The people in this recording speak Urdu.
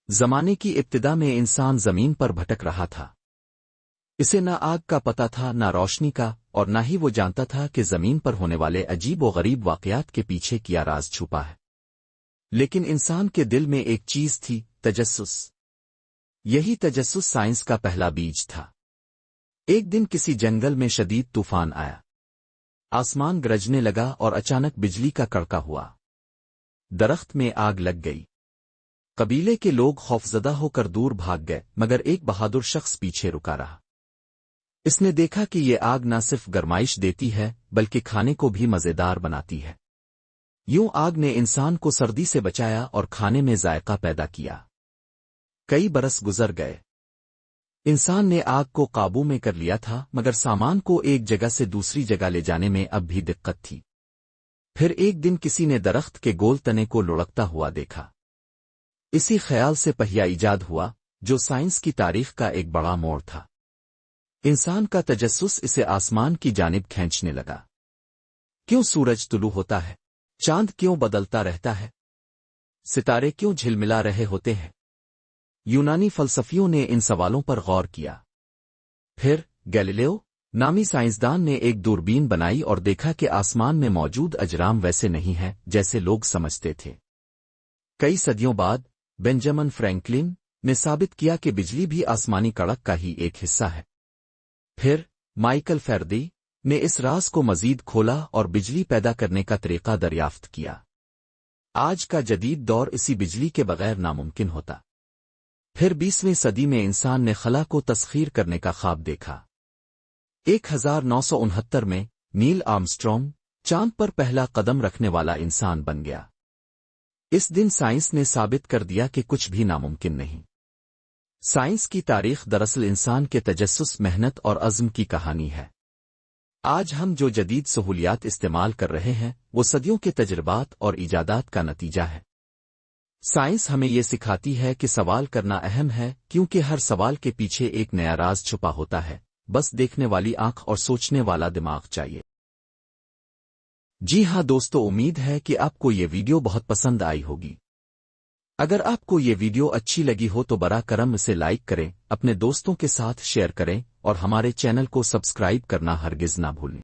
زمانے کی ابتدا میں انسان زمین پر بھٹک رہا تھا۔ اسے نہ آگ کا پتہ تھا نہ روشنی کا، اور نہ ہی وہ جانتا تھا کہ زمین پر ہونے والے عجیب و غریب واقعات کے پیچھے کیا راز چھپا ہے۔ لیکن انسان کے دل میں ایک چیز تھی، تجسس۔ یہی تجسس سائنس کا پہلا بیج تھا۔ ایک دن کسی جنگل میں شدید طوفان آیا۔ آسمان گرجنے لگا اور اچانک بجلی کا کڑکا ہوا۔ درخت میں آگ لگ گئی۔ قبیلے کے لوگ خوفزدہ ہو کر دور بھاگ گئے، مگر ایک بہادر شخص پیچھے رکا رہا۔ اس نے دیکھا کہ یہ آگ نہ صرف گرمائش دیتی ہے بلکہ کھانے کو بھی مزیدار بناتی ہے۔ یوں آگ نے انسان کو سردی سے بچایا اور کھانے میں ذائقہ پیدا کیا۔ کئی برس گزر گئے۔ انسان نے آگ کو قابو میں کر لیا تھا، مگر سامان کو ایک جگہ سے دوسری جگہ لے جانے میں اب بھی دقت تھی۔ پھر ایک دن کسی نے درخت کے گول تنے کو لڑکتا ہوا دیکھا۔ اسی خیال سے پہیا ایجاد ہوا، جو سائنس کی تاریخ کا ایک بڑا موڑ تھا۔ انسان کا تجسس اسے آسمان کی جانب کھینچنے لگا۔ کیوں سورج طلوع ہوتا ہے؟ چاند کیوں بدلتا رہتا ہے؟ ستارے کیوں جھلملا رہے ہوتے ہیں؟ یونانی فلسفیوں نے ان سوالوں پر غور کیا۔ پھر گیلیلیو نامی سائنسدان نے ایک دوربین بنائی اور دیکھا کہ آسمان میں موجود اجرام ویسے نہیں ہیں جیسے لوگ سمجھتے تھے۔ کئی صدیوں بعد بینجامن فرینکلن نے ثابت کیا کہ بجلی بھی آسمانی کڑک کا ہی ایک حصہ ہے۔ پھر مائیکل فیرڈی نے اس راز کو مزید کھولا اور بجلی پیدا کرنے کا طریقہ دریافت کیا۔ آج کا جدید دور اسی بجلی کے بغیر ناممکن ہوتا۔ پھر 20ویں صدی میں انسان نے خلا کو تسخیر کرنے کا خواب دیکھا۔ 1969 میں نیل آرمسٹرانگ چاند پر پہلا قدم رکھنے والا انسان بن گیا۔ اس دن سائنس نے ثابت کر دیا کہ کچھ بھی ناممکن نہیں۔ سائنس کی تاریخ دراصل انسان کے تجسس، محنت اور عزم کی کہانی ہے۔ آج ہم جو جدید سہولیات استعمال کر رہے ہیں وہ صدیوں کے تجربات اور ایجادات کا نتیجہ ہے۔ سائنس ہمیں یہ سکھاتی ہے کہ سوال کرنا اہم ہے، کیونکہ ہر سوال کے پیچھے ایک نیا راز چھپا ہوتا ہے، بس دیکھنے والی آنکھ اور سوچنے والا دماغ چاہیے۔ جی ہاں دوستو، امید ہے کہ آپ کو یہ ویڈیو بہت پسند آئی ہوگی۔ اگر آپ کو یہ ویڈیو اچھی لگی ہو تو براہ کرم اسے لائک کریں، اپنے دوستوں کے ساتھ شیئر کریں اور ہمارے چینل کو سبسکرائب کرنا ہرگز نہ بھولیں۔